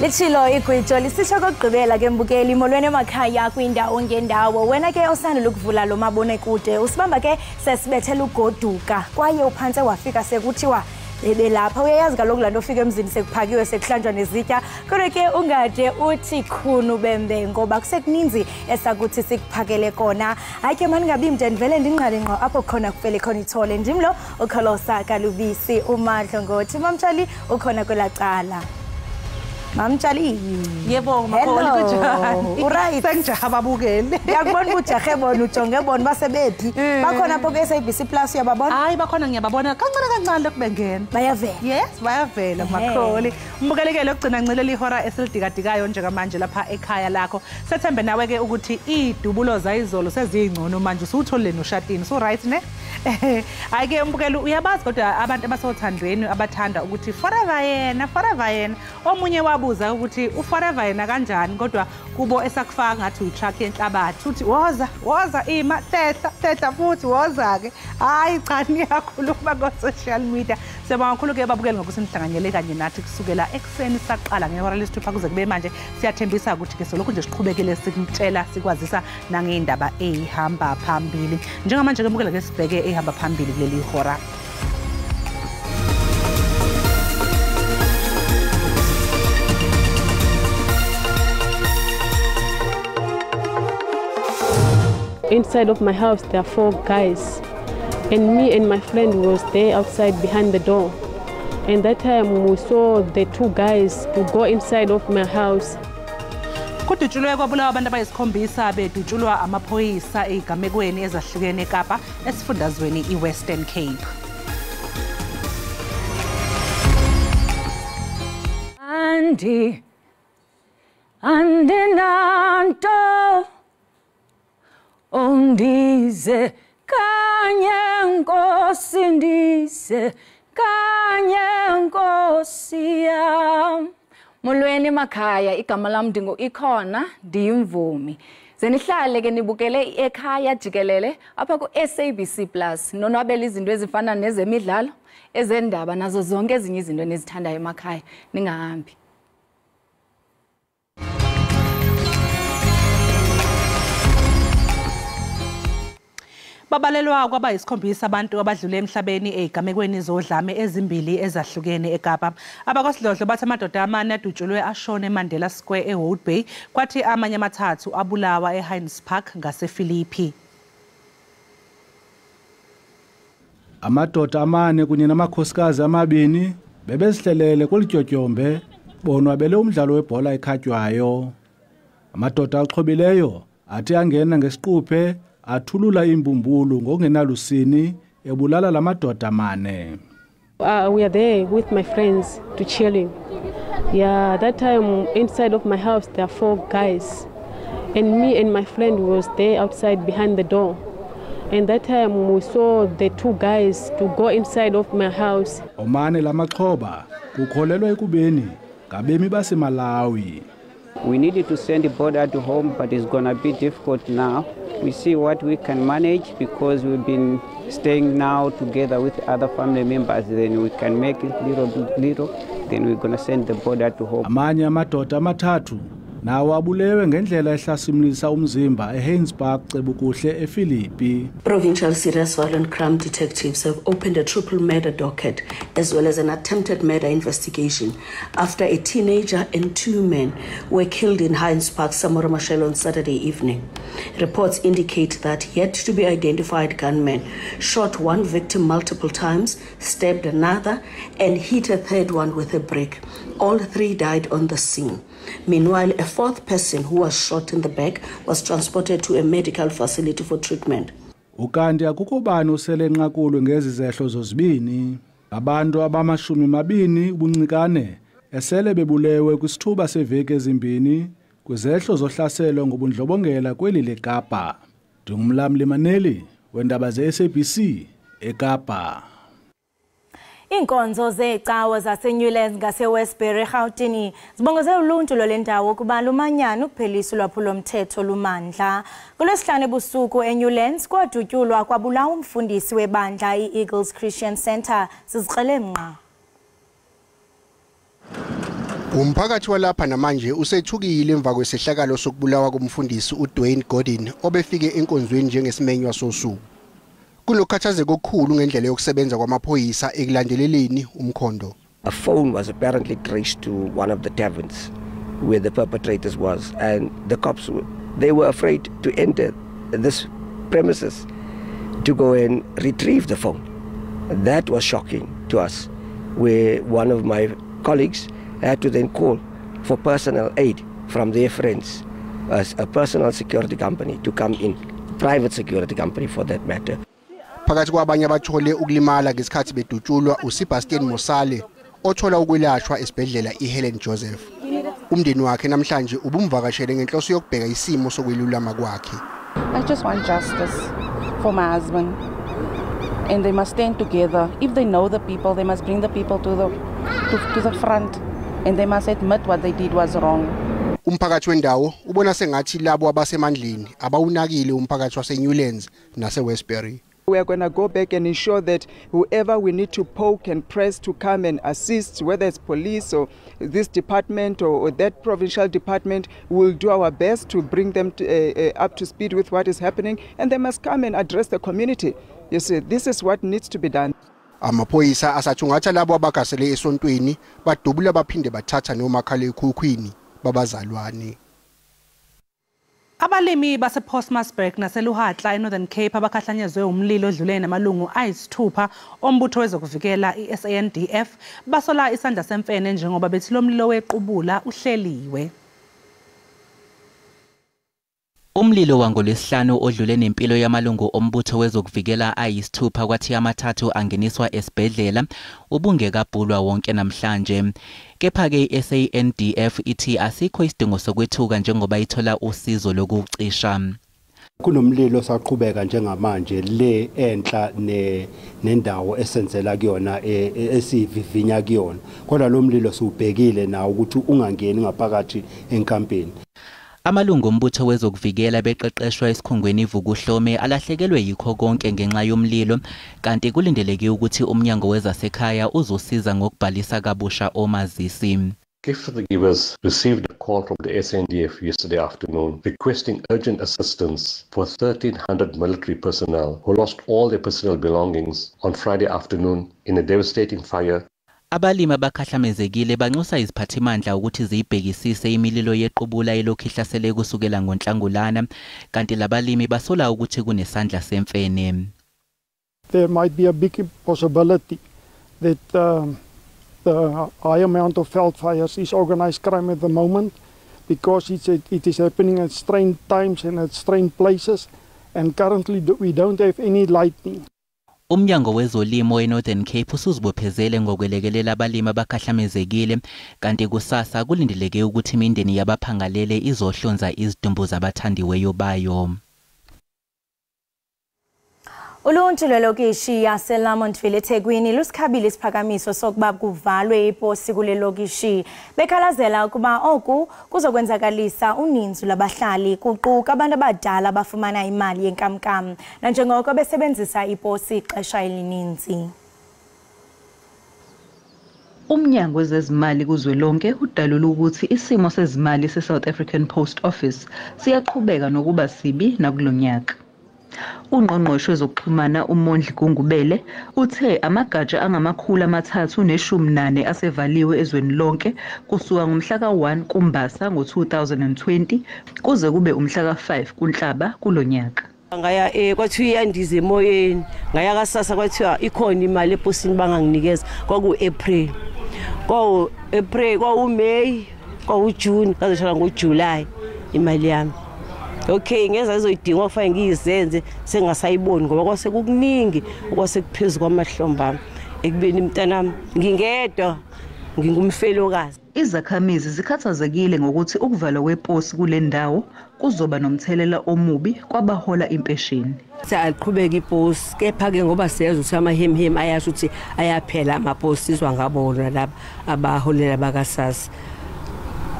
Lichilo igwijo lisisho kokugqibela ke mbukeli molweni emakhaya kwindawo ngendawo wena ke osandula ukuvula lo mabonakude usibamba ke sesibethela ugoduka kwaye uphantse wafika sekuthiwa bebe lapha uyayazi kaloku lanto ufika emzini sekuphakiwe sekuhlanjwa nezitya kodwa ke ungade uthi khunu bembe ngoba kusekuninzi esakuthi sikuphakele kona hayi ke maningabi mde ndivele ndinqale ngqo apho khona kufele khona ithole ndimlo ukholosa kalubisi umadlo ngothi mamtshali ukhona kwelacala Mamtshali yebo makholi kunjani uright sengijaha babukele yakubona ujahe bona ujonge bona basebephi bakhona apho ke SABC Plus uyababona hayi bakhona ngiyababona kancane lokubengena bayavela yes bayavela makholi umbukelekele ogcina ncelela ihora esilidikadikayo njengamanje lapha ekhaya lakho sethembe nawe ke ukuthi idubulo zayizolo sezingcono manje usutholile noshatini so right ne hayi ke umbukele uyabazi kodwa abantu abasothandweni abathanda ukuthi forever yena omunye wabuza ukuthi uforever yena kanjani kodwa kubo esakufaka ngathi uyi-truck yenhlabathi uthi woza ima teta futhi woza ke hayi cha niyakhuluma ko-social media siyabonga kakhulu ke babukeli ngokusinihlanganyele kanye nathi kusukela ekuseni saqala ngehora lesithupha kuze kube manje siyathembisa ukuthi ke solokhu nje siqhubekele sikumtshela sikwazisa nangey'ndaba ey'hamba phambili njengamanje ke mbukela ke sibheke ehamba phambili kuleli hora Inside of my house, there are 4 guys, and me and my friend was there outside behind the door. And that time we saw the 2 guys to go inside of my house. Kudutshulwe kwabulawa abantu abayisikhombisa bedutshulwa amaphoyisa ezigamekweni ezahlukene eKapa esifundazweni iWestern Cape. Andinanto Ondize kanye nkosi ndize kanye nkosi yam Molweni emakhaya igama lami ndingu Ikhona ndiyimvumi zenihlale ke nibukele Ekhaya Jikelele apha ku SABC Plus nonwabela izinto ezifana nezemidlalo ezendaba nazo zonke ezinye izinto enizithandayo emakhaya ningahambi Babalelwa kwaba isikhombisa abantu abadlule emhlabeni ezigamekweni zodlame ezimbili ezahlukene eKapa. Abakwasidlodlo bathi amadoda amane adutshulwe ashona eMandela Square eHolt Bay kwathi amanye amathathu abulawa eHines Park ngaseFilipi. Amadoda amane kunye namakhosikazi amabini bebezihlelele kulityotyombe bonwabele umdlalo webhola ekhatywayo. Amadoda axhobileyo athi angena ngesiquphe athulula imbumbulu ngokungenalusini ebulala lamadoda amane. We are there with my friends to chilling. Yeah, that time inside of my house there are 4 guys, and me and my friend was there outside behind the door. And that time we saw the 2 guys to go inside of my house. Omane lamaxhoba kukholelwa ekubeni ngabemi baseMalawi. We needed to send the border to home, but it's gonna be difficult now. We see what we can manage because we've been staying now together with other family members. Then we can make it little. Then we're gonna send the border to home. Amanye amadoda amathathu nawo abulewe ngendlela ehlasimlisa umzimba eHines Park cebukuhle eFilipi. Provincial Serious Violent Crime detectives have opened a triple murder docket as well as an attempted murder investigation after a teenager and 2 men were killed in Hines Park, Samora Machel on Saturday evening. Reports indicate that yet to be identified gunmen shot 1 victim multiple times, stabbed another, and hit a 3rd one with a brick. All 3 died on the scene. Meanwhile, a 4th person who was shot in the back was transported to a medical facility for treatment. Ukanti akukho bani usele nqakulo ngezi zehlo zozibini. Abantu abama-20 ubuncikane esele bebulewe kwisithuba seveki ezimbini kwizehlo zohlaselo ngobundlobongela kweli leKapa. Ndingumlamli Maneli wendaba ze-SABC eKapa. Inkonzo zecawa zaseNewlands ngaseWestbury eGauteng zibongozele uluntu lwalendawo kuba lumanyana ukuphelisa ulwaphulomthetho lumandla. Kulwesihlanu ebusuku eNewlands kwadutyulwa kwabulawa umfundisi webandla iEagles Christian Center sizixele mnqa. Umphakathi walapha namanje usethukile emva kwesehlakalo sokubulawa komfundisi uDwayne Gordon obefike enkonzweni njengesimenywa sosuku. Kunokhathazeko okukhulu ngendlela yokusebenza kwamaphoyisa ekulandeleleni umkhondo. A phone was apparently traced to one of the taverns where the perpetrators was, and the cops they were afraid to enter this premises to go and retrieve the phone. That was shocking to us, where one of my colleagues had to then call for personal aid from their friends as a personal security company to come in, private security company for that matter. Phakathi kwabanye abathole ukulimala ngesikhathi bedutshulwa uSebastian Mosale othola ukwelashwa esibhedlela iHelen Joseph. Umndeni wakhe namhlanje ubumvakashele ngenhloso yokubheka isimo sokwelulama kwakhe. I just want justice for my husband, and they must stand together. If they know the people, they must bring the people to the front, and they must admit what they did was wrong. Umphakathi wendawo ubona sengathi labo abasemandleni abawunakile umphakathi waseNewlands naseWestbury. We are going to go back and ensure that whoever we need to poke and press to come and assist, whether it's police or this department or that provincial department, will do our best to bring them up to speed with what is happening, and they must come and address the community. You see, this is what needs to be done. Amaphoyisa asathungatha labo abagasele esontweni badubula baphinde bathatha nomakhala ekhukhwini babazalwane. Abalimi base Postmasburg naseluhatla eNorthern Cape abakhahlanyezwe umlilo odlule namalungu ayisithupha ombutho wezokuvikela iSANDF basola isandla semfene njengoba bethi lo mlilo wequbula uhleliwe. Umlilo wangolesihlanu odlule nempilo yamalungu ombutho wezokuvikela ayisithupha kwathi amathathu angeniswa esibhedlela ubungekabhulwa wonke namhlanje. Kepha ke iSANDF ithi asikho isidingo sokwethuka njengoba ithola usizo lokucisha. Kunomlilo saqhubeka njengamanje le enhla nendawo esenzela kuyona esivivinya kuyona. Kodwa lo mlilo siubhekile nawo ukuthi ungangeni ngaphakathi enkampeni. Amalungu ombutho wezokuvikela beqeqeshwa esikhungweni ivukuhlome alahlekelwe yikho konke ngenxa yomlilo kanti kulindeleke ukuthi umnyango wezasekhaya uzosiza ngokubhalisa kabusha omazisi. Gift of the Givers received a call from the SANDF yesterday afternoon requesting urgent assistance for 1,300 military personnel who lost all their personal belongings on Friday afternoon in a devastating fire. Abalimi abakhahlamezekile banxusa iziphathimandla ukuthi zibhekisise imililo yequbula elokhu ihlasele kusukela ngoNhlangulana kanti labalimi basola ukuthi kunesandla semfene. There might be a big possibility that the high amount of veld fires is organized crime at the moment because it is happening at strange times and at strange places, and currently we don't have any lightning. Umnyango wezolimo eNorthern Cape usuzibophezele ngokwelekelela abalimi abakhahlamezekile kanti kusasa kulindeleke ukuthi imindeni yabaphangalele izohlonza izidumbu zabathandiweyo bayo. Uluntu lwelokishi yaseLamontville eThekwini lusikhabile isiphakamiso sokuba kuvalwe iposi kule lokishi bekhalazela ukuba oku kuzokwenzakalisa uninzi labahlali kuquka abantu abadala abafumana imali yenkamnkam nanjengoko besebenzisa iposi ixesha elininzi. Umnyango wezezimali kuzwelonke udalula ukuthi isimo sezimali seSouth African Post Office siyaqhubeka nokuba sibi nakulonyaka. Ungqongqoshe wezokuxhumana uMondli Gungubele uthe amagatsha angama318 asevaliwe ezweni lonke kusuka ngomhla ka1 kuMbasa ngo2020 kuze kube umhla ka5 kuNhlaba kulonyaka. Ngaya kwathiwa iyandiza emoyeni ngaya kasasa kwathiwa ikhona imali eposini banganginikeza kwaku-April kwaku-April kwaku-May kwaku-June kazohlala ngoJuly imali yami. Okay, ngeza izoyidinga kufanele ngiyizenze sengasayiboni ngoba kwase kukuningi kwase kuphezulu kwamahlomba ekubeni mntanami ngingedwa ngingumfelokazi. Izakhamizi zikhathazekile ngokuthi ukuvalwa kweposi kule ndawo kuzoba nomthelela omubi kwabahola impesheni. Siyaqhubeka iposi kepha ke ngoba siyazi ukuthi amahemhem ayasho ukuthi ayaphela amaposi izwa ngabona laba abaholela bakaSASSA.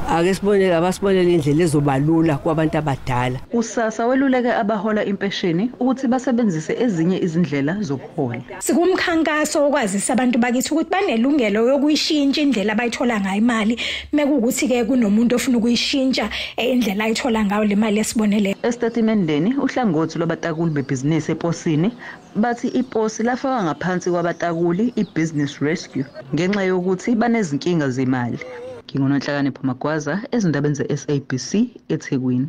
ake sibonele abasibonele indlela ezobalula kwabantu abadala. Usasa weluleke abahola impesheni ukuthi basebenzise ezinye izindlela zokuhola. Sikumkhankaso okwazisa abantu bakithi ukuthi banelungelo lokuyishintsha indlela abayithola ngayo imali mekuthi ke kunomuntu ofuna ukuyishintsha indlela ayithola ngayo le mali esibonele. Estatementeni uhlangothi lwabatakuli bebhizinisi eposini bathi iposi lafaka ngaphansi kwabatakuli ibusiness rescue ngenxa yokuthi banezinkinga zemali. Ngingononhlakanipho Magwaza ezindabeni ze-SABC eThekwini.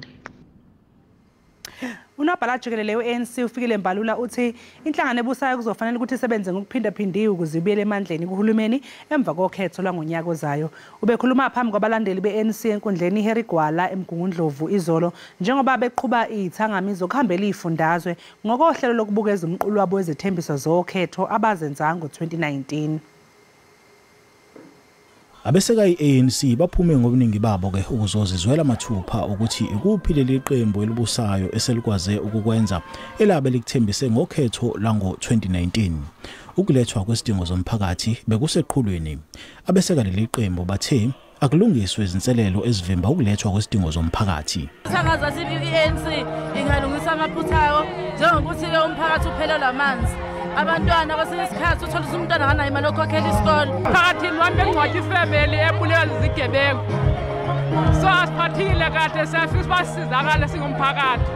Unobhala Jikelele we-ANC ufikile Mbalula uthi inhlangano ebusayo kuzofanele ukuthi isebenze ngokuphindaphindiwe ukuze ibuyele emandleni kuhulumeni emva kokhetho lwangonyaka ozayo. Ubekhuluma phambi kwabalandeli be-ANC enkundleni iHerigwala eMgungundlovu izolo njengoba beqhuba izithangamizo kuhambela izifundazwe ngokohlelo lokubukeza umqulu wabo wezithembiso zokhetho abazenzanga ngo-2019. Abeseka i-ANC baphume ngobuningi babo ke ukuzozizwela mathupha ukuthi ikuphi leli qembu elibusayo eselikwaze ukukwenza elabe likuthembise ngokhetho lango-2019. Ukulethwa kwesidingo zomphakathi bekuseqhulwini. Abeseka leli qembu bathe akulungiswe izinselelo ezivimba ukulethwa kwesidingo zomphakathi. Sangaza sithi i-ANC ingalungisa amaphuthayo njengokuthi ke umphakathi uphelelwa amanzi. Abantwana basesikhathi uthola ukuthi umntwana nganayo imali yokukhokhela isikole. Phakathini wami engcwadi ifamily ebulewe izigebengu. So asiphathile kade siyafisa basizakala singumphakathi.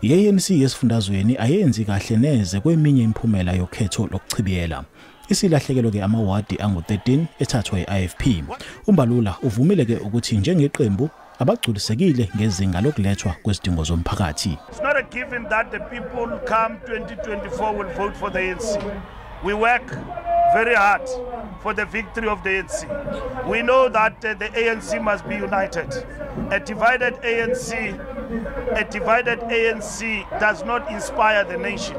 I-ANC yesifundazweni ayenzi kahle neze kweminye imiphumela yokhetho lokuchibiyela. Isilahlekelo ke amawadi angu-13 ethathwa i-IFP. Umbalula uvumile ke ukuthi njengeqembu abagculisekile ngezinga lokulethwa kwesidingo zomphakathi. It's not a given that the people come 2024 will vote for the ANC. We work very hard for the victory of the ANC. We know that the ANC must be united. A divided ANC does not inspire the nation.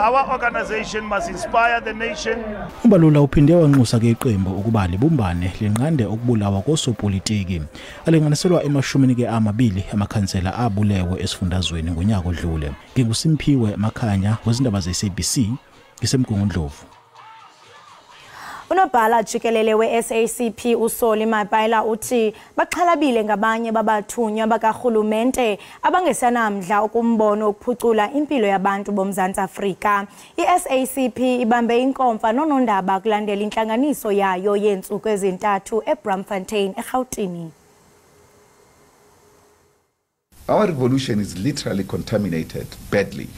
Our organization must inspire the nation. Umbalula uphinde wanxusa ke iqembu ukuba libumbane lenqande ukubulawa kosopolitiki. Alenganiselwa emashumini ke amabili amakhansela abulewe esifundazweni ngonyaka odlule. NginguSimphiwe Makhanya wezindaba ze-SABC ngisemgungundlovu. Unobhala Jikelele we-SACP uSoli Mabaila uthi baxhalabile ngabanye babathunywa bakahulumente abangesanamdla ukumbono ukuphucula impilo yabantu boMzantsi Afrika. I-SACP ibambe inkomfa nonondaba kulandela inhlanganiso yayo yentsuku ezintathu eBramfontein eGauteng. Our revolution is literally contaminated badly.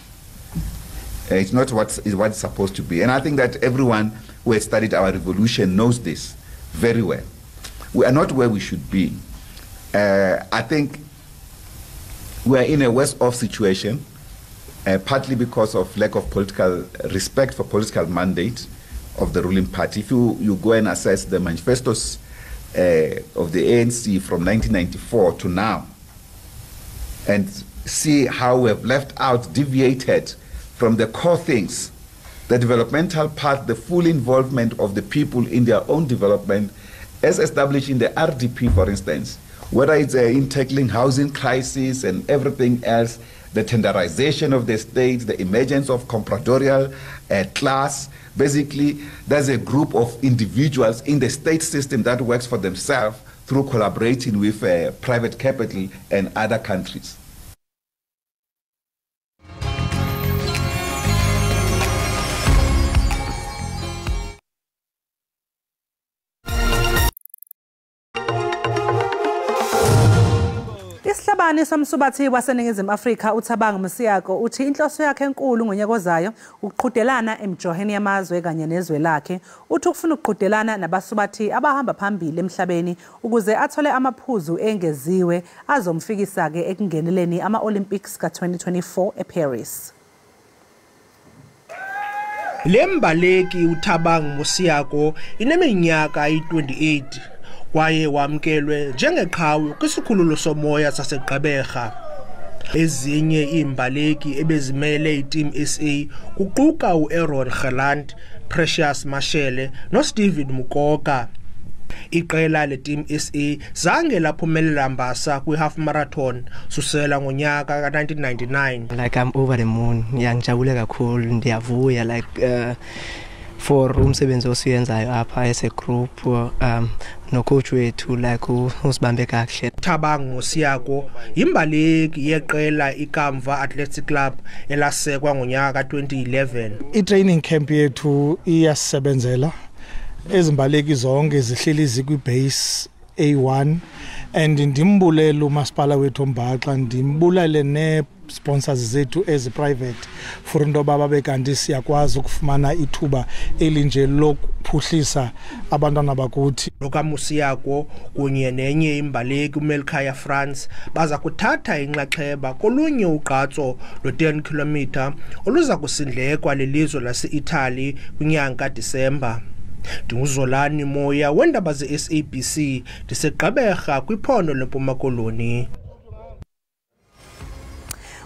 It's not what it's supposed to be. And I think that everyone who has studied our revolution knows this very well. We are not where we should be. I think we are in a worse off situation, partly because of lack of political respect for political mandate of the ruling party. If you go and assess the manifestos of the ANC from 1994 to now, and see how we have left out, deviated from the core things, the developmental part, the full involvement of the people in their own development, as established in the RDP, for instance, whether it's in tackling housing crisis and everything else, the tenderization of the state, the emergence of compradorial class. Basically, there's a group of individuals in the state system that works for themselves through collaborating with private capital and other countries. Isihlabani somsubathi waseNingizimu Afrika uThabang Msiyako uthi inhloso yakhe enkulu ngonyaka ozayo ukuqhudelana emjoheni yamazwe kanye nezwe lakhe. Uthi ukufuna ukuqhudelana nabasubathi abahamba phambili emhlabeni ukuze athole amaphuzu engeziwe azomfikisa ke ekungeneleni ama-Olympics ka-2024 eParis. Lembaleki uThabang Msiyako ineminyaka i-28. Kwaye wamkelwe njengeqhawe kwisikhululo somoya saseGqeberha. Ezinye imbaleki ebezimele iTeam SA kuquka uAaron Geland, Precious Mashele noSteven Mukoka. Iqela leTeam SA zange laphumelela mbasa kwi-half marathon susela ngonyaka ka-1999. Like I'm over the moon. Ngijabule kakhulu, ndiyavuya for umsebenzi osiyenzayo apha as a group. no coach wethu like usibambe kahle. Thabang Mosiyako imbaleki yeqela iKamva Athletic Club elasekwa ngonyaka ka2011. I-training camp yethu iyasebenzela ezimbaleki zonke zihleli zikwi-base A1 and ndimbulela umasipala wethu oMbaxa, ndimbulele ne-sponsors zethu ezi-private for into baba bekanti siyakwazi ukufumana ithuba elinje lokuphuhlisa abantwana bakuthi. Lokamusiyako kunye nenye imbaleki uMelkhaya France baza kuthatha inxaxheba kolunye ugqatso lo-10 km oluza kusindlekwa lelizwe lase-Italy kwinyanga kaDisemba. Ndinguzolani Moya wendaba ze-SABC ndiseGqeberha kwiphondo leMpuma Koloni.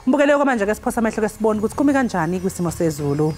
Mbukele kwamanje ke siphosa amehlo ke sibone ukuthi kumi kanjani kwisimo sezulu.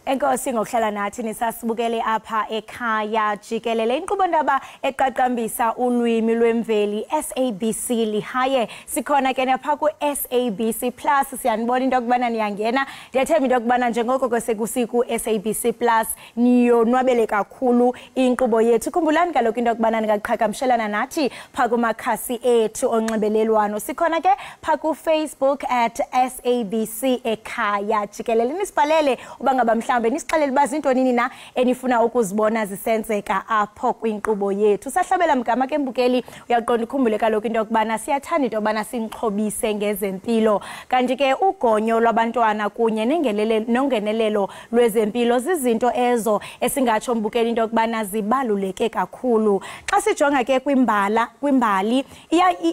Enkosi ngokuhlala nathi nisasibukele apha ekhaya jikelele inkqubo-ndaba eqaqambisa ulwimi lwemveli SABC lihaye sikhona ke napha ku-SABC Plus siyanibona into yokubana niyangena ndiyathemba into yokubana njengoko kwesekusiku SABC Plus niyonwabele kakhulu inkqubo yethu. Khumbulani kaloku into yokubana ningaqhagamshelana nathi phaa kumakhasi ethu onxibelelwano sikhona ke phaa ku-Facebook @SABC ekhaya jikelele nisibhalele uba ngaba mhlawumbe nisixelele uba zintoni na enifuna ukuzibona zisenzeka apho kwinkqubo yethu. Sahlabela mgama ke mbukeli uyaqonda ukhumbule kaloku into yokubana siyathanda into yobana sinixhobise ngezempilo kanti ke ugonyo lwabantwana kunye nongenelelo lwezempilo zizinto ezo esingatsho mbukeli into yokubana zibaluleke kakhulu. Xa sijonga ke kwimbali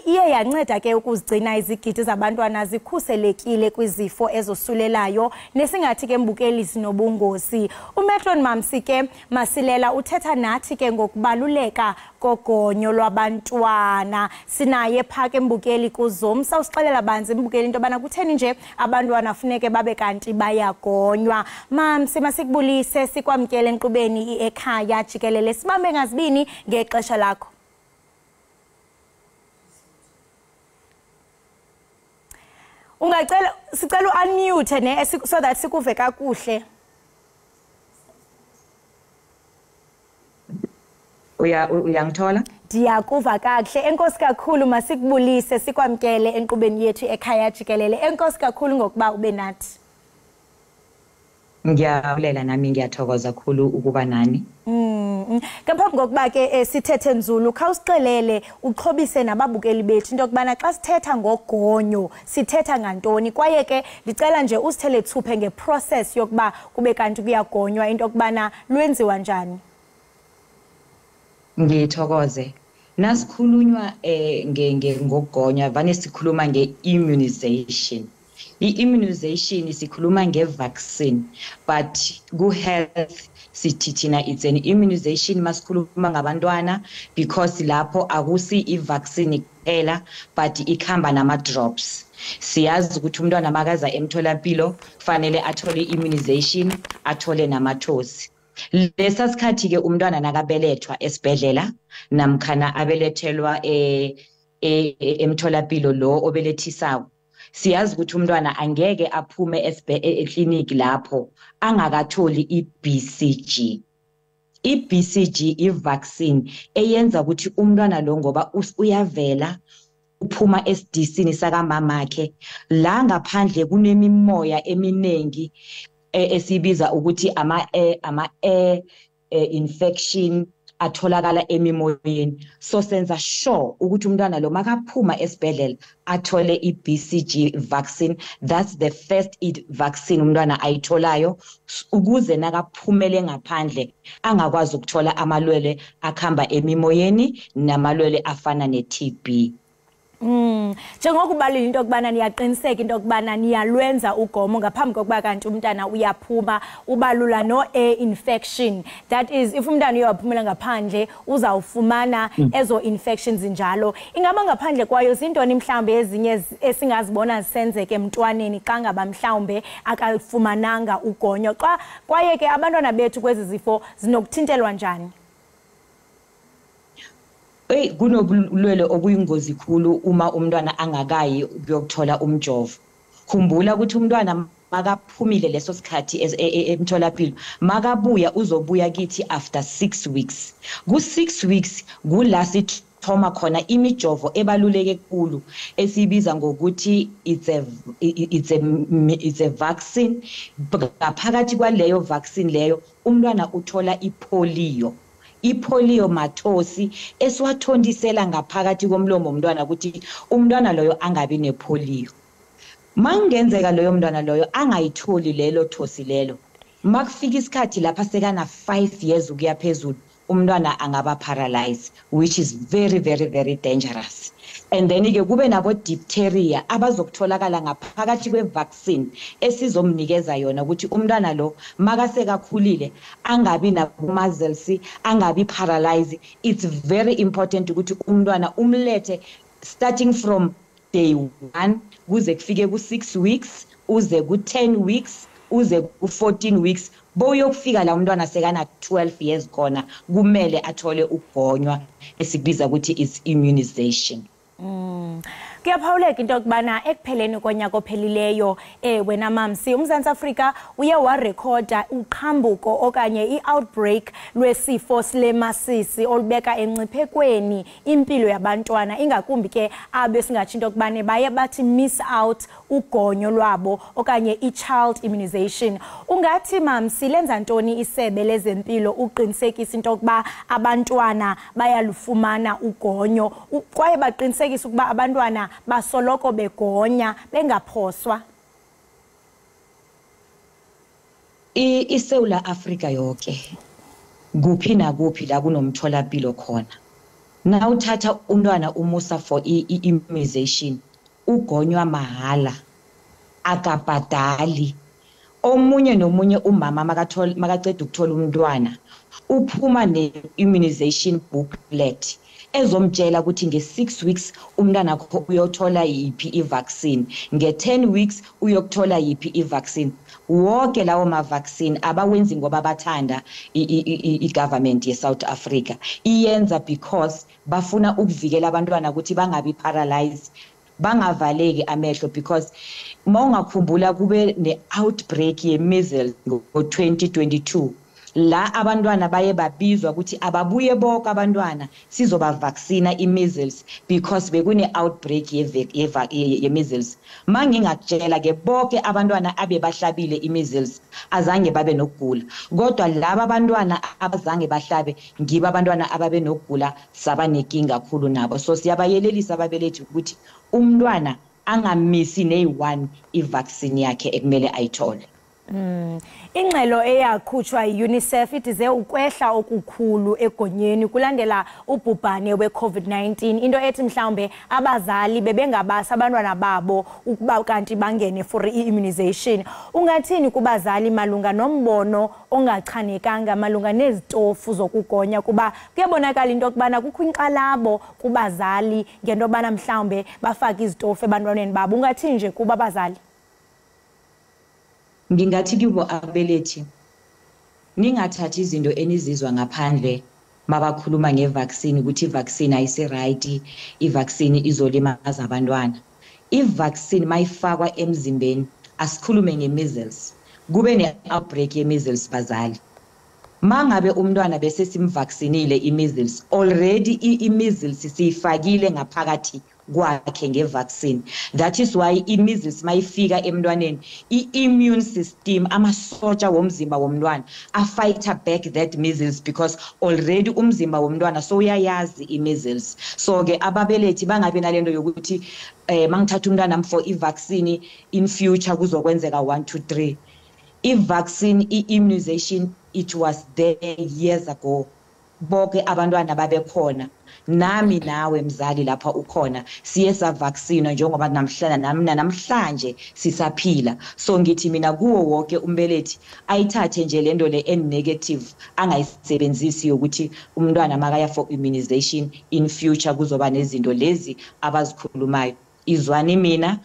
iye yanceda ke ukuzigcina izigidi zabantwana zikhuselekile kwizifo ezosulelayo nesingathi ke mbukeli sinobungozi. Umetron Mamsi ke Masilela uthetha nathi ke ngokubaluleka kogonyo lwabantwana. Sinaye phaa ke mbukeli kuzomsa usixelela banzi mbukeli into yobana kutheni nje abantwana funeke babe kanti bayagonywa. Mamsi masikubulise sikwamkele enkqubeni ekhaya jikelele sibambe ngazibini ngexesha lakho. Ungacela sicela unmute ne so that sikuve kakuhle. Uyangithola? Ndiyakuva kakuhle. Enkosi kakhulu masikubulise sikwamkele enkqubeni yethu ekhaya jikelele. Enkosi kakhulu ngokuba ube nathi. Ngiyabulela nami ngiyathokoza kakhulu ukuba nani. Ngaphambi kokuba ke sithethe nzulu khawusixelele uxhobise nababukeli bethu into yokubana xa sithetha ngogonyo sithetha ngantoni kwaye ke ndicela nje usithele thuphe ngeprocess yokuba kube kanti kuyagonywa into yokubana lwenziwa njani. Ngithokoze. Nasikhulunywa ngokugonywa vane sikhuluma ngeimmunization. I-immunization sikhuluma nge-vaccine, but ku-health sithi thina it's an immunization masikhuluma ngabantwana, because lapho akusi i-vaccine kuphela but ikhamba nama-drops. Siyazi ukuthi umntwana makaza emtholampilo kufanele athole i-immunization, athole namathosi. Lesa sikhathi ke umntwana nakabelethwa esibhedlela namkhana abelethelwa emtholapilo lo obelethisayo, siyazi ukuthi umntwana angeke aphume ekliniki lapho angakatholi i-BCG. I-BCG i-vaccine eyenza ukuthi umntwana lo ngoba uyavela uphuma esidisini sakamamakhe la ngaphandle kunemimoya eminingi esibiza ukuthi ama-air infection atholakala emimoyeni. So senza sure ukuthi umntwana lo makaphuma esibhedlela athole i-BCG vaccine. That's the first vaccine umntwana ayitholayo ukuze nakaphumele ngaphandle angakwazi ukuthola amalwele akhamba emimoyeni namalwele afana ne-TB. Njengokubalula into okubana niyaqiniseka into okubana niyalwenza ugomo ngaphambi kokuba kanti umntana uyaphuma, ubalula no-air infection. That is, if umntana uyaphumela ngaphandle uzawufumana ezo infections njalo. Ingaba ngaphandle kwayo zintoni mhlawumbe ezinye esingazibona zisenzeke emntwaneni xa ngaba mhlawumbe akafumananga ugonyo? Kwaye ke abantwana bethu kwezi zifo zinokuthintelwa njani? Kunobulwele obuyingozi khulu uma umntwana angakayi ukuyothola umjovo. Khumbula ukuthi umntwana makaphumile leso sikhathi emtholapilo, makabuya uzobuya kithi after 6 weeks. Ku-6 weeks kula sithoma khona imijovo ebaluleke kakhulu esibiza ngokuthi it's a vaccine. Phakathi kwaleyo vaccine leyo umntwana uthola ipolio. Ipolio mathosi esiwathondisela ngaphakathi komlomo umntwana ukuthi umntwana loyo angabi nepolio. Mangenzeka loyo mntwana loyo angayitholi lelo thosi lelo, makufika isikhathi lapha sekana 5 years ukuya phezulu umntwana angaba paralyzed, which is very very very dangerous. And then ke kube nabo diphtheria abazokutholakala ngaphakathi kwe-vaccine esizomnikeza yona ukuthi umntwana lo makasekakhulile angabi nabo-measles, angabi paralyzed. It's very important ukuthi umntwana umlethe starting from day 1 kuze kufike ku-6 weeks, uze ku-10 weeks, uze ku-14 weeks, boyokufika la umntwana sekana 12 years khona kumele athole ukugonywa esikubiza ukuthi is immunization. Kuyaphawuleka into yokubana ekupheleni konyaka ophelileyo wena mamsi uMzantsi Afrika uye warekhoda uqhambuko okanye i-outbreak lwesifo selemasisi olubeka enciphelweni impilo yabantwana, ingakumbi ke abe singathi into yokubana baye bathi miss out ugonyo lwabo okanye i-child immunization. Ungathi mamsi lenza ntoni isebe lezempilo uqinisekisa into yokuba abantwana bayalufumana ugonyo kwaye baqinisekisa ukuba abantwana basoloko begonya bengaphoswa? ISouth Africa yonke kuphi nakuphi la kunomtholapilo khona, na uthatha umntwana umusa for immunization ugonywa mahala, akabhadali. Omunye nomunye umama makaceda ukuthola umntwana uphuma ne-immunization booklet ezomtshela ukuthi nge-6 weeks umntwana akho uyothola yiphi i-vaccine, nge-10 weeks uyokuthola yiphi i-vaccine. Wonke lawo ma-vaccine abawenzi ngoba bathanda i-government ye-South Africa, iyenza because bafuna ukuvikela abantwana ukuthi bangabi paralyzed, bangavaleki amehlo, because mawungakhumbula kube ne-outbreak ye-measles ngo-2022 la abantwana baye babizwa ukuthi ababuye bonke abantwana sizobavaccina i-measles because bekune-outbreak ye-measles. Mangingakutshela ke bonke abantwana abe bahlabile i-measles azange babe nokugula, kodwa laba abantwana abazange bahlabe ngibo abantwana ababe nokugula sabanenkinga kakhulu nabo. So siyabayelelisa ababelethi ukuthi umntwana angamisi ne-1 i-vaccine yakhe ekumele ayithole. Ingxelo eyakhutshwa yi-UNICEF idize ukwehla okukhulu egonyeni kulandela ubhubhane we-COVID-19 into ethi mhlawumbe abazali bebengabasa abantwana babo ukuba kanti bangene for i-immunization. Ungathini kubazali malunga nombono ongachanekanga malunga nezitofu zokugonya kuba kuyabonakala into yokubana kukho inkxalabo kubazali ngento yobana mhlawumbe bafake izitofu ebantwaneni babo. Ungathini nje kuba abazali? Ngingathi kubo abelethi ningathathi izinto enizizwa ngaphandle mabakhuluma ngevaccine ukuthi ivaccine ayise-right, ivaccine izolimaza abantwana. Ivaccine mayifakwa emzimbeni asikhulume nge-measles, kube ne-outbreak ye-measles bazali. Mangabe umntwana bese simvaccinile i-measles, already i-measles siyifakile ngaphakathi kwakhe ngevaccine. That is why i-measles mayifika emntwaneni, i-immune system, amasotsha womzimba womntwana a-fighter back that measles because already umzimba womntwana so uyayazi i-measles. So-ke ababelethi bangabi nalento yokuthi mangithatha umntwana for i-vaccine in future kuzokwenzeka 1 2 3. I-vaccine, i-immunization, it was there years ago. Bonke abantwana babekhona. Nami nawe mzali lapha ukhona siye sa vaccine njengoba namhlanje sisaphila. So ngithi mina kuwo wonke umbelethi ayithathe nje lento le negative angayisebenzisi yokuthi umntwana makaya for immunization in future kuzoba nezinto lezi abazikhulumayo. Izwani mina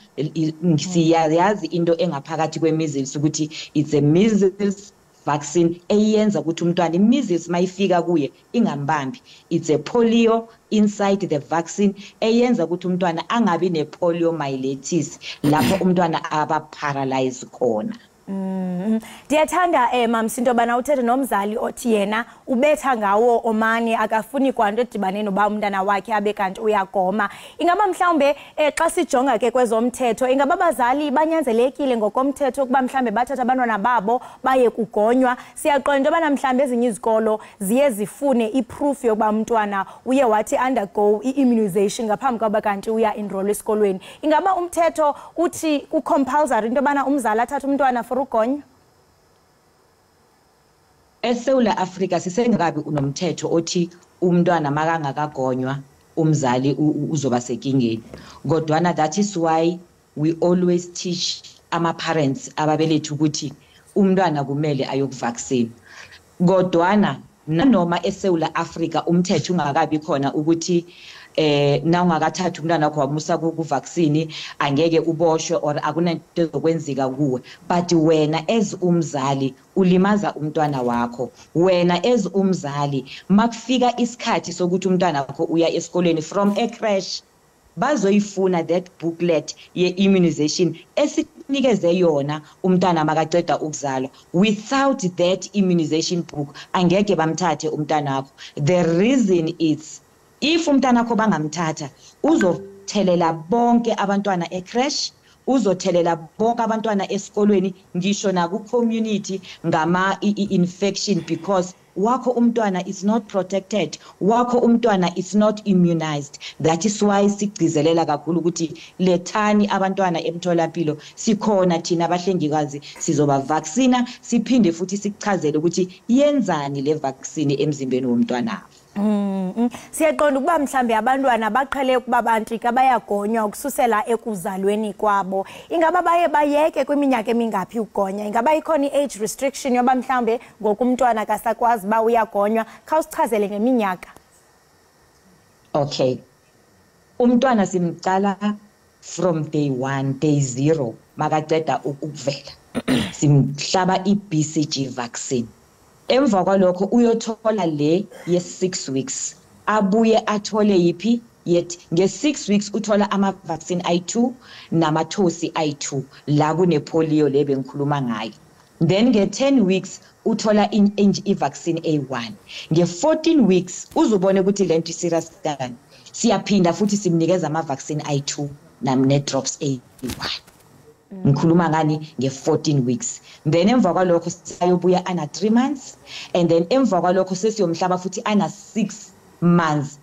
siyazi into engaphakathi kwe-measles ukuthi it's a measles vaccine eyenza ukuthi umntwana i-measles mayifika kuye ingambambi. It's a polio inside the vaccine eyenza ukuthi umntwana angabi ne-poliomyelitis lapho umntwana aba paralyzed khona. Ndiyathanda mamsinto bana uthethe nomzali othi yena ubetha ngawo omani akafuni kwanto edibane noba umntana wakhe abe kanti uyagoma. Ingaba mhlawumbe xa sijonga ke kwezomthetho ingaba abazali banyanzelekile ngokomthetho ukuba mhlawumbe bathatha abantwana babo baye kugonywa? Siyaqonda into yobana mhlawumbe ezinye izikolo ziye zifune iproof yokuba umntwana uye wathi undergo i-immunization ngaphambi kokuba kanti uya enroll esikolweni. Ingaba umthetho uthi ku-compulsory into yobana umzali athathe umntwana for ugonyo? ESouth Africa sisengakabi unomthetho othi umntwana makangakagonywa umzali uzoba sekingeni. Kodwana that is why we always teach ama-parents ababelethi ukuthi umntwana kumele ayokuvaccine. Kodwana nanoma eSouth Africa umthetho ungakabi khona ukuthi na ungakathatha umntwana wakho wamusa ku-vaccine angeke uboshwe or akunanto ezokwenzeka kuwe. But wena as umzali ulimaza umntwana wakho. Wena as umzali makufika isikhathi sokuthi umntwana wakho uya esikoleni from a crash bazoyifuna that booklet ye-immunization esinikeze yona umntwana makaceda ukuzalwa. Without that immunization book angeke bamthathe umntwana wakho. The reason is if umntwana wakho bangamthatha uzothelela bonke abantwana ecrash, uzothelela bonke abantwana esikolweni ngisho na ku-community ngama-infection because wakho umntwana is not protected, wakho umntwana is not immunized. That is why sigcizelela kakhulu ukuthi lethani abantwana emtholampilo. Sikhona thina abahlengikazi sizoba vaccina siphinde futhi sichazele ukuthi yenzani le vaccine emzimbeni womntwana. Siyaqonda ukuba mhlambe abantwana baqhele ukuba bantika bayagonywa ukususela ekuzalweni kwabo. Ingaba baye bayeke kwiminyaka emingaphi ugonya? Ingaba ikhona i-age restriction yoba mhlambe ngokumntwana kasakwazi ba uyagonywa? Khawusichazele ngeminyaka. Okay. Umntwana simcala from day 1, day 0 makaceda ukuvela. Simhlaba i-BCG vaccine. Emva kwalokho uyothola le ye-6 weeks. Abuye athole yipi yet nge-6 weeks uthola ama-vaccine I2 namathosi I2 la kune-polio le bengikhuluma ngayo. Then nge-10 weeks uthola i-vaccine A1. Nge-14 weeks uzubone ukuthi lento serious kanjani. Siyaphinda futhi simnikeza ama-vaccine I2 ne-drops A1. Ngikhuluma ngani nge-14 weeks. Then emva kwalokho sayobuya ana 3 months and then emva kwalokho sesiyomhlaba futhi ana 6 months.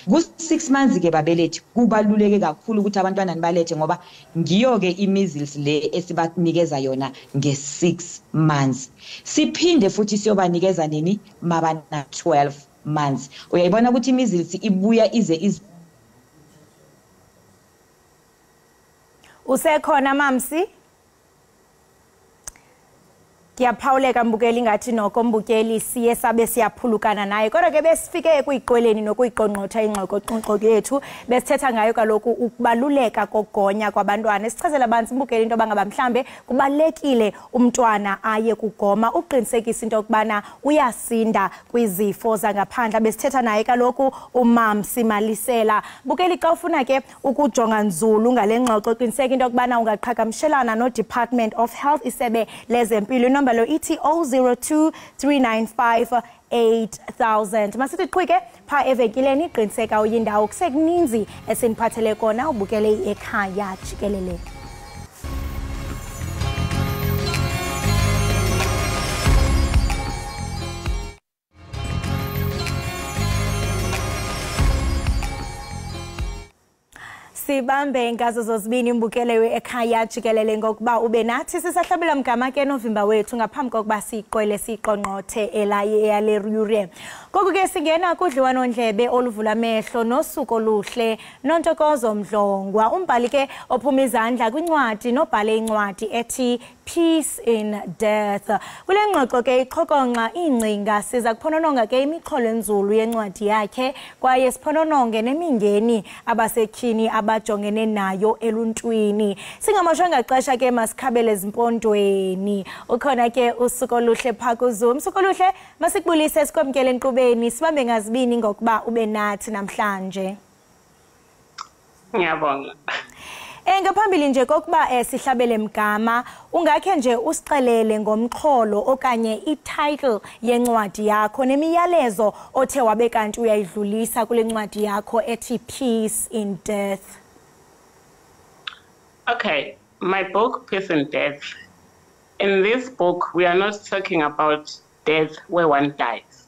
Ku-6 months ke babelethi kubaluleke kakhulu ukuthi abantwana nibalethe ngoba ngiyo ke i-measles le esibanikeza yona nge-6 months. Siphinde futhi siyobanikeza nini mabana 12 months. Uyayibona ukuthi i-measles ibuya ize usekhona mamsi? Ngiyaphawuleka mbukeli ngathi noko mbukeli siye sabe siyaphulukana naye kodwa ke besifike kuyiqweleni nokuyiqonqotha ingxoxo yethu besithetha ngayo kaloku ukubaluleka kogonya kwabantwana. Sichazela banzi mbukeli into bangaba mhlambe kubalekile umntwana aye kugoma uqinisekisa into okubana uyasinda kwizifo zangaphandle. Besithetha naye kaloku umamsi Malisela. Mbukeli xa ufuna ke ukujonga nzulu ngale ngxoxo qiniseka into okubana ungaqhagamshelana no Department of Health isebe lezempilo. Lo iti 002 395 8000. Masithi qhwike pha evenkileni iqiniseka uyindawo kusekuninzi esiniphathele kona ubukele ekhaya jikelele. Sibambe ngazo zozibini mbukele ekhaya jikelele ngokuba ube nathi sisahlabela mgama ke November wethu ngaphambi kokuba siqwele siqonqothe elaye eyalerurie. Ngoku ke singena kudliwano ndlebe oluvula amehlo nosuku oluhle nontokozo Mdlongwa umbhali ke ophuma izandla kwincwadi nobhale incwadi ethi Peace in Death. Kule ngxoxo ke iqhokonqa ingcinga siza kuphonononga ke imiqholo enzulu yencwadi yakhe kwaye siphonononge nemingeni abasekhini abajongene nayo eluntwini. Singamashanga xesha ke masikhabele ezimpondweni. Ukhona ke usuku oluhle pha kuZoom. Usuku oluhle masikubulise sikwamkele enkqubeni sibambe ngazibini ngokuba ube nathi namhlanje. Ngiyabonga. Ngaphambili nje kokuba sihlabele mgama ungakhe nje usixelele ngomxholo okanye i-title yencwadi yakho nemiyalezo othe wabe kanti uyayidlulisa kule ncwadi yakho ethi Peace in Death. Okay, my book Peace in Death. In this book we are not talking about death where one dies.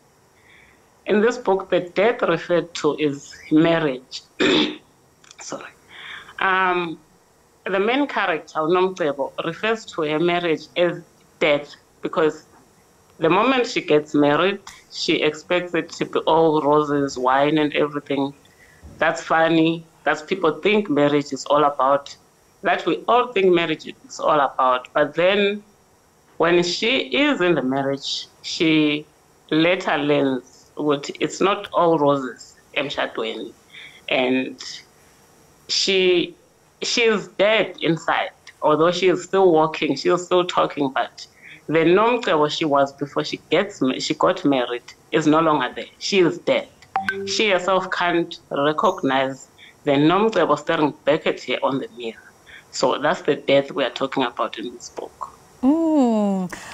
In this book the death referred to is marriage. Sorry. The main character, Unomcebo, refers to her marriage as death because the moment she gets married, she expects it to be all roses, wine and everything. That's funny. That's people think marriage is all about. That we all think marriage is all about. But then when she is in the marriage, she later learns what it's not all roses, emshadweni. And she is dead inside, although she is still walking, she is still talking, but the Nomcebo she was before she got married is no longer there. She is dead. She herself can't recognize the Nomcebo staring back at her on the mirror. So that's the death we are talking about in this book.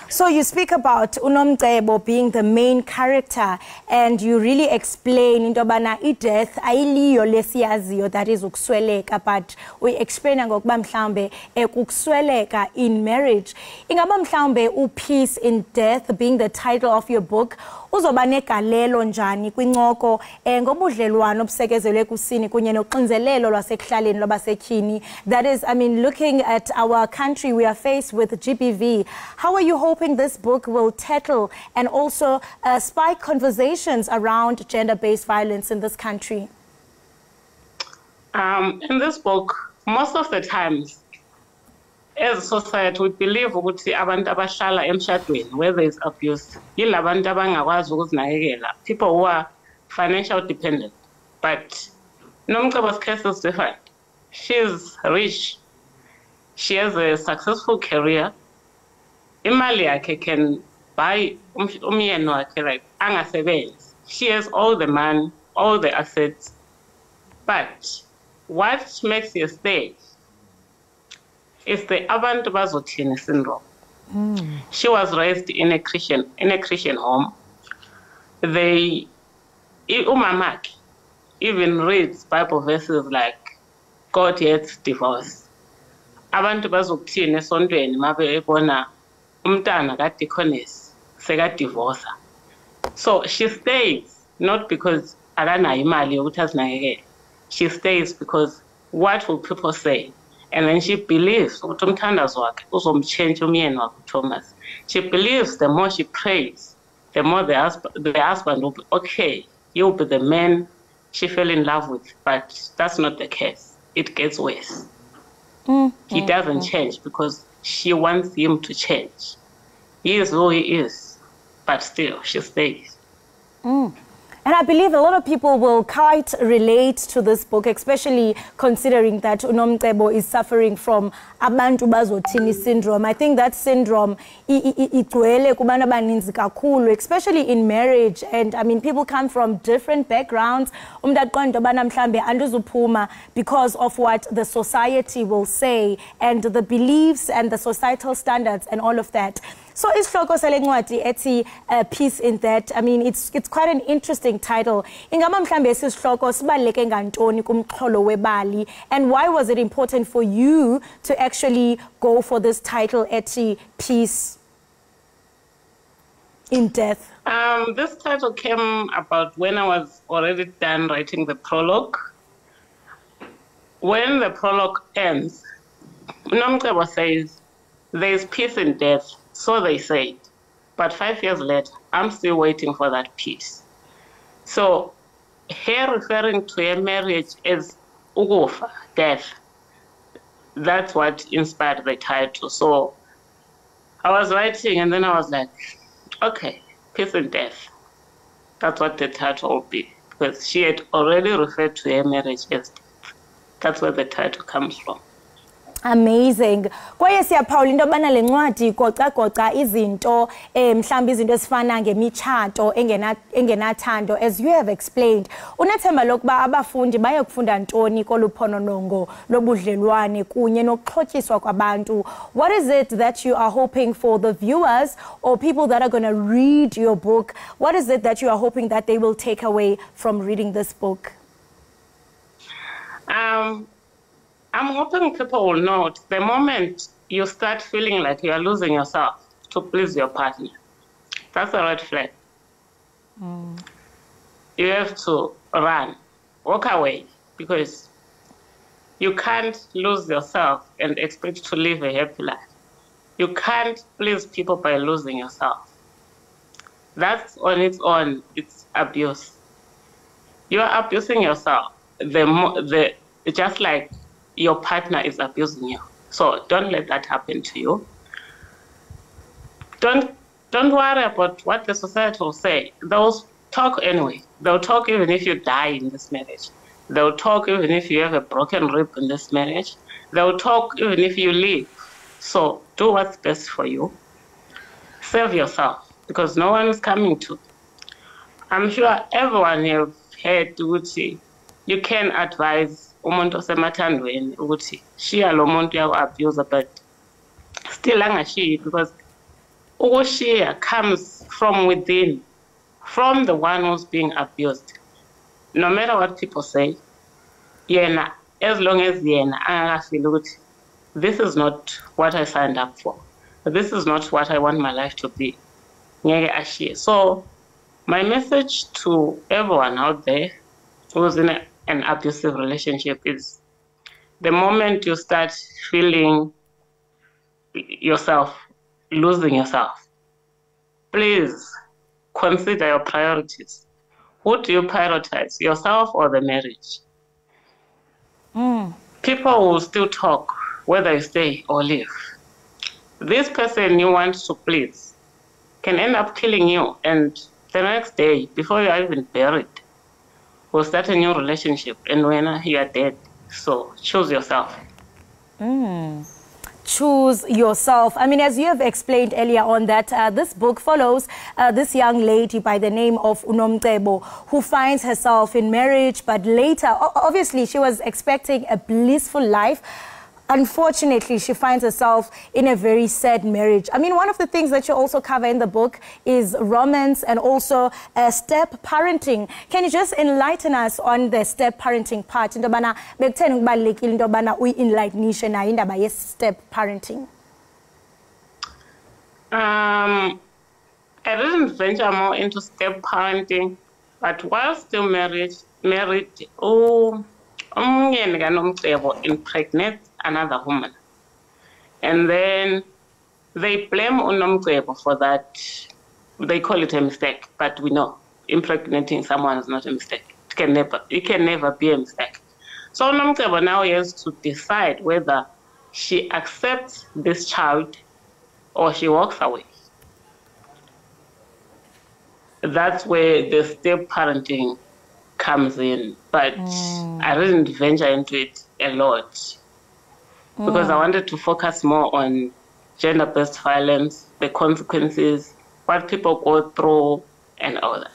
So you speak about Unomcebo being the main character and you really explain into bana death ayiliyo lesiyaziyo that is ukusweleka, but we explain ngokuba mhlambe ukusweleka in marriage. Ingaba mhlambe Peace in Death being the title of your book uzoba negalelo njani kwincoko ngobudlelwano obusekezelwe kusini kunye noxinzelelo lwasekuhlaleni lwabasetyhini. That is, I mean, looking at our country, we are faced with GBV. How are you hoping this book will tackle and also spike conversations around gender-based violence in this country? In this book, most of the times, as a society, we believe ukuthi abantu abahlala emshadweni where there is abuse, yilabantu abangakwazi ukuzinakekela, people who are financial dependent. But Nomcebo's case is different. She is rich. She has a successful career. Imali yakhe can buy umyeni wakhe, like angasebenzi. She has all the money, all the assets. But what makes her stay is the abantu bazothini syndrome. She was raised in a Christian home. Umamaki even reads Bible verses like God hates divorce. Abantu bazokuthini esontweni mabe ebona umntana kaDeaconess sekadivorce. So she stays not because akanayo imali yokuthi azinakekele. She stays because what will people say? And then she believes ukuthi umthandazo wakhe uzomtshentsha umyeni wakhe Thomas. She believes the more she prays, the more the husband will be okay. You'll be the man she fell in love with, but that's not the case. It gets worse. He doesn't change because she wants him to change. He is who he is, but still she stays. And I believe a lot of people will quite relate to this book, especially considering that uNomcebo is suffering from abantu bazothini syndrome. I think that syndrome igcwele kubantu abaninzi kakhulu, especially in marriage. And I mean, people come from different backgrounds. Umuntu aqonda bana mhlambe anduzuphuma because of what the society will say and the beliefs and the societal standards and all of that. So isihloko sale ncwadi ethi Peace in That. I mean, it's quite an interesting title. Ingaba mhlambe isihloko sibaleke ngantoni kumxholo webali, and why was it important for you to actually go for this title ethi Peace in Death? This title came about when I was already done writing the prologue. When the prologue ends, uNomcebo says, there is peace in death. So they say, but 5 years later, I'm still waiting for that peace. So, her referring to a marriage as ugofa, death, that's what inspired the title. So, I was writing and then I was like, okay, peace and death. That's what the title will be, because she had already referred to her marriage as death. That's where the title comes from. Amazing. Kwaye siyaphawula into yobana le ncwadi goca izinto mhlawumbe izinto ezifana ngemitshato engenathando, as you have explained. Unathemba lokuba abafundi baye kufunda ntoni koluphononongo lobudlelwane kunye nokuxhotyiswa kwabantu. What is it that you are hoping for the viewers or people that are going to read your book? What is it that you are hoping that they will take away from reading this book? I'm hoping people will note the moment you start feeling like you are losing yourself to please your partner, that's a red flag. You have to run, walk away, because you can't lose yourself and expect to live a happy life. You can't please people by losing yourself. That's on its own, it's abuse. You are abusing yourself, just like your partner is abusing you. So don't let that happen to you. Don't worry about what the society will say. They'll talk anyway. They'll talk even if you die in this marriage. They'll talk even if you have a broken rib in this marriage. They'll talk even if you leave. So do what's best for you. Save yourself, because no one is coming to. I'm sure everyone have heard ukuthi you can advise umuntu osemathandweni ukuthi shiya lo muntu yaku-abuse, but still angashiyi, because ukushiya comes from within, from the one who's being abused. No matter what people say, yena, as long as yena angakafeel ukuthi this is not what I signed up for, this is not what I want my life to be, ngeke ashiye. So my message to everyone out there who's in an abusive relationship is, the moment you start feeling yourself, losing yourself, please consider your priorities. Who do you prioritize, yourself or the marriage? People will still talk whether you stay or leave. This person you want to please can end up killing you, and the next day, before you are even buried, will start a new relationship, and when you are dead. So choose yourself. Choose yourself. I mean, as you have explained earlier on, that this book follows this young lady by the name of uNomcebo, who finds herself in marriage, but later, obviously, she was expecting a blissful life. Unfortunately, she finds herself in a very sad marriage. I mean, one of the things that you also cover in the book is romance and also step parenting. Can you just enlighten us on the step parenting part? Into bana bekutheni kubalekile into bana uyi-enlightenishe nayo indaba ye-step parenting. I didn't venture more into step parenting But while still married, impregnate another woman. And then they blame Unomcebo for that. They call it a mistake, but we know impregnating someone is not a mistake. It can never be a mistake. So Unomcebo now has to decide whether she accepts this child or she walks away. That's where the step parenting comes in. But I didn't venture into it a lot because I wanted to focus more on gender-based violence, the consequences, what people go through, and all that.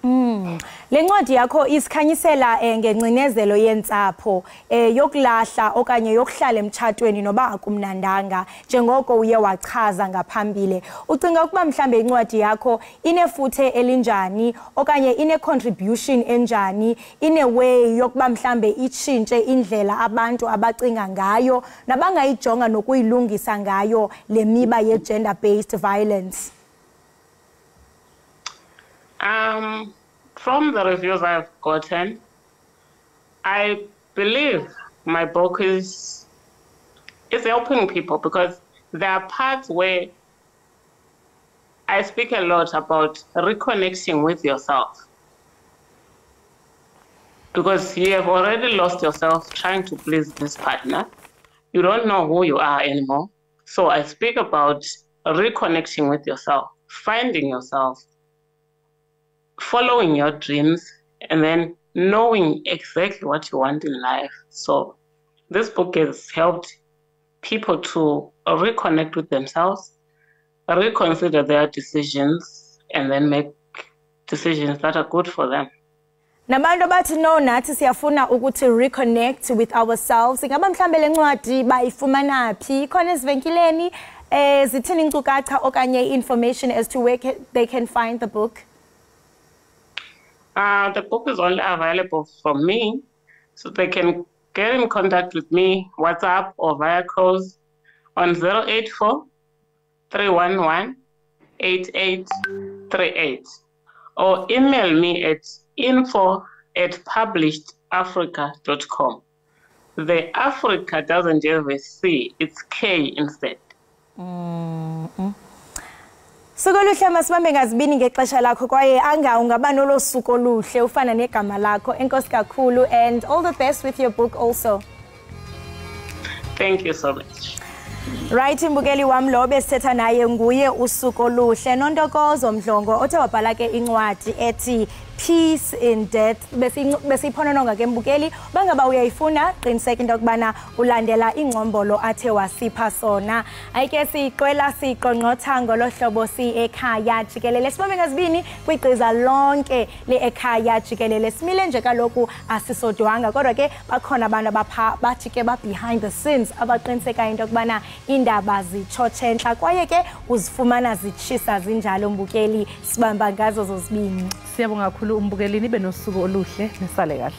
Le ncwadi yakho isikhanyisela ngengcinezelo yentsapho yokulahla okanye yokuhlala emtshatweni noba akumnandanga njengoko uye wachaza ngaphambili. Ucinga ukuba mhlambe incwadi yakho inefuthe elinjani okanye ine contribution enjani ine way yokuba mhlambe itshintshe indlela abantu abacinga ngayo nabangayijonga nokuyilungisa ngayo le miba ye gender based violence? From the reviews I've gotten, I believe my book is helping people because there are parts where I speak a lot about reconnecting with yourself. Because you have already lost yourself trying to please this partner. You don't know who you are anymore. So I speak about reconnecting with yourself, finding yourself, following your dreams, and then knowing exactly what you want in life. So this book has helped people to reconnect with themselves, reconsider their decisions, and then make decisions that are good for them. Nabantu bathi no nathi siyafuna ukuthi reconnect with ourselves. Ingaba mhlambe le ncwadi bayifumana phi? Khona ezivenkileni zithini inkcukacha okanye information as to where they can find the book? The book is only available from me, so they can get in contact with me, WhatsApp or via calls on 084 311 8838 or email me at info@publishedafrica.com. The Africa doesn't have a C, it's K instead. Sukoluhle masibambe ngazibini ngexesha lakho kwaye anga ungaba nolosuku oluhle ufana negama lakho. Enkosi kakhulu and all the best with your book also. Thank you so much. Right, imbukeli wami lo besithetha naye nguye usuku oluhle Nontokozo Mdlongo othe wabhala ke incwadi ethi Peace in Death besiphonononga ke mbukeli bangaba uyayifuna qiniseka into kubana ulandela ingcombolo athe wasipha sona. Ayike siqwela siqonqotha ngolohlobo Ekhaya Jikelele sibambe ngazibini kwigqiza lonke le Ekhaya Jikelele simile nje kaloku asisodwanga kodwa ke bakhona abantu abapha bathi ke ba behind the scenes abaqiniseka into kubana indaba zitshotshenhla kwaye ke uzifumana zitshisa zinjalo mbukeli sibamba ngazo zozibini. Siyabonga kakhulu umbukelini benosuku oluhle nesale kahle.